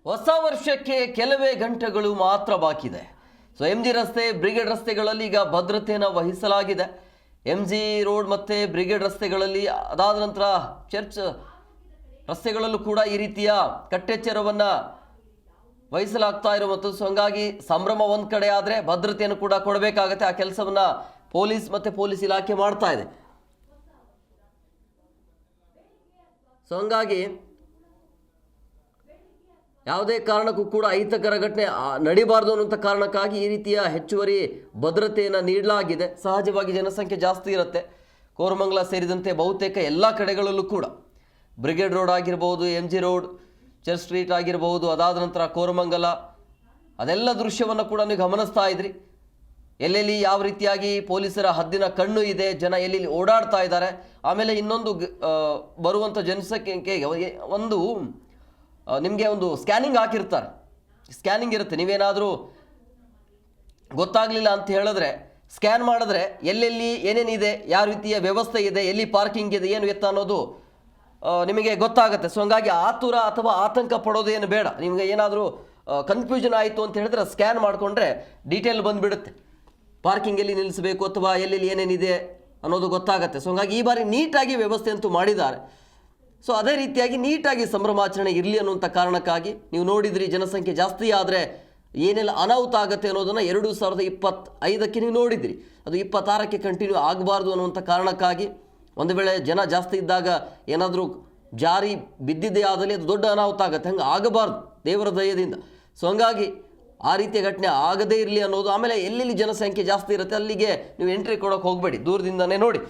ಹೊಸ ವರ್ಷಕ್ಕೆ ಕೆಲವೇ ಗಂಟೆಗಳು ಮಾತ್ರ ಬಾಕಿ ಇದೆ. ಸೊ MG ರಸ್ತೆ, ಬ್ರಿಗೇಡ್ ರಸ್ತೆಗಳಲ್ಲಿ ಈಗ ಭದ್ರತೆಯನ್ನು ವಹಿಸಲಾಗಿದೆ. MG ರೋಡ್ ಮತ್ತು ಬ್ರಿಗೇಡ್ ರಸ್ತೆಗಳಲ್ಲಿ, ಅದಾದ ನಂತರ ಚರ್ಚ್ ರಸ್ತೆಗಳಲ್ಲೂ ಕೂಡ ಈ ರೀತಿಯ ಕಟ್ಟೆಚ್ಚರವನ್ನು ವಹಿಸಲಾಗ್ತಾ ಇರುವಂಥದ್ದು. ಸೊ ಹಂಗಾಗಿ ಸಂಭ್ರಮ ಒಂದು ಕಡೆ ಆದರೆ ಭದ್ರತೆಯನ್ನು ಕೂಡ ಕೊಡಬೇಕಾಗತ್ತೆ. ಆ ಕೆಲಸವನ್ನು ಪೊಲೀಸ್ ಇಲಾಖೆ ಮಾಡ್ತಾ ಇದೆ. ಸೊ ಹಂಗಾಗಿ ಯಾವುದೇ ಕಾರಣಕ್ಕೂ ಕೂಡ ಅಹಿತಕರ ಘಟನೆ ನಡಿಬಾರ್ದು ಅನ್ನುವಂಥ ಕಾರಣಕ್ಕಾಗಿ ಈ ರೀತಿಯ ಹೆಚ್ಚುವರಿ ಭದ್ರತೆಯನ್ನು ನೀಡಲಾಗಿದೆ. ಸಹಜವಾಗಿ ಜನಸಂಖ್ಯೆ ಜಾಸ್ತಿ ಇರುತ್ತೆ. ಕೋರಮಂಗಲ ಸೇರಿದಂತೆ ಬಹುತೇಕ ಎಲ್ಲ ಕಡೆಗಳಲ್ಲೂ ಕೂಡ ಬ್ರಿಗೇಡ್ ರೋಡ್ ಆಗಿರ್ಬೋದು, MG ರೋಡ್, ಚರ್ಚ್ ಸ್ಟ್ರೀಟ್ ಆಗಿರ್ಬೋದು, ಅದಾದ ನಂತರ ಕೋರಮಂಗಲ, ಅದೆಲ್ಲ ದೃಶ್ಯವನ್ನು ಕೂಡ ನೀವು ಗಮನಿಸ್ತಾ ಇದ್ರಿ. ಎಲ್ಲೆಲ್ಲಿ ಯಾವ ರೀತಿಯಾಗಿ ಪೊಲೀಸರ ಹದ್ದಿನ ಕಣ್ಣು ಇದೆ, ಜನ ಎಲ್ಲೆಲ್ಲಿ ಓಡಾಡ್ತಾ ಇದ್ದಾರೆ. ಆಮೇಲೆ ಇನ್ನೊಂದು ಬರುವಂಥ ಜನಸಂಖ್ಯೆಗೆ ಒಂದು ನಿಮಗೆ ಒಂದು ಸ್ಕ್ಯಾನಿಂಗ್ ಹಾಕಿರ್ತಾರೆ. ಸ್ಕ್ಯಾನಿಂಗ್ ಇರುತ್ತೆ. ನೀವೇನಾದರೂ ಗೊತ್ತಾಗಲಿಲ್ಲ ಅಂತ ಹೇಳಿದ್ರೆ ಸ್ಕ್ಯಾನ್ ಮಾಡಿದ್ರೆ ಎಲ್ಲೆಲ್ಲಿ ಏನೇನಿದೆ, ಯಾವ ರೀತಿಯ ವ್ಯವಸ್ಥೆ ಇದೆ, ಎಲ್ಲಿ ಪಾರ್ಕಿಂಗ್ ಇದೆ, ಏನು ಎತ್ತ ಅನ್ನೋದು ನಿಮಗೆ ಗೊತ್ತಾಗುತ್ತೆ. ಸೊ ಹಂಗಾಗಿ ಆತುರ ಅಥವಾ ಆತಂಕ ಪಡೋದು ಏನು ಬೇಡ. ನಿಮಗೆ ಏನಾದರೂ ಕನ್ಫ್ಯೂಷನ್ ಆಯಿತು ಅಂತ ಹೇಳಿದ್ರೆ ಸ್ಕ್ಯಾನ್ ಮಾಡಿಕೊಂಡ್ರೆ ಡೀಟೇಲ್ ಬಂದುಬಿಡುತ್ತೆ. ಪಾರ್ಕಿಂಗ್ ಎಲ್ಲಿ ನಿಲ್ಲಿಸಬೇಕು ಅಥವಾ ಎಲ್ಲೆಲ್ಲಿ ಏನೇನಿದೆ ಅನ್ನೋದು ಗೊತ್ತಾಗುತ್ತೆ. ಸೊ ಹಂಗಾಗಿ ಈ ಬಾರಿ ನೀಟಾಗಿ ವ್ಯವಸ್ಥೆ ಅಂತೂ ಮಾಡಿದ್ದಾರೆ. ಸೊ ಅದೇ ರೀತಿಯಾಗಿ ನೀಟಾಗಿ ಸಂಭ್ರಮಾಚರಣೆ ಇರಲಿ ಅನ್ನುವಂಥ ಕಾರಣಕ್ಕಾಗಿ ನೀವು ನೋಡಿದ್ರಿ, ಜನಸಂಖ್ಯೆ ಜಾಸ್ತಿ ಆದರೆ ಏನೆಲ್ಲ ಅನಾಹುತ ಆಗುತ್ತೆ ಅನ್ನೋದನ್ನು 2025ಕ್ಕೆ ನೀವು ನೋಡಿದ್ರಿ. ಅದು 26ಕ್ಕೆ ಕಂಟಿನ್ಯೂ ಆಗಬಾರ್ದು ಅನ್ನುವಂಥ ಕಾರಣಕ್ಕಾಗಿ ಒಂದು ವೇಳೆ ಜನ ಜಾಸ್ತಿ ಇದ್ದಾಗ ಏನಾದರೂ ಜಾರಿ ಬಿದ್ದಿದ್ದೇ ಆದಲ್ಲಿ ಅದು ದೊಡ್ಡ ಅನಾಹುತ ಆಗುತ್ತೆ. ಹಂಗೆ ಆಗಬಾರ್ದು ದೇವರ ದಯದಿಂದ. ಸೊ ಹಂಗಾಗಿ ಆ ರೀತಿಯ ಘಟನೆ ಆಗದೇ ಇರಲಿ ಅನ್ನೋದು. ಆಮೇಲೆ ಎಲ್ಲೆಲ್ಲಿ ಜನಸಂಖ್ಯೆ ಜಾಸ್ತಿ ಇರುತ್ತೆ ಅಲ್ಲಿಗೆ ನೀವು ಎಂಟ್ರಿ ಕೊಡೋಕೆ ಹೋಗಬೇಡಿ, ದೂರದಿಂದನೇ ನೋಡಿ.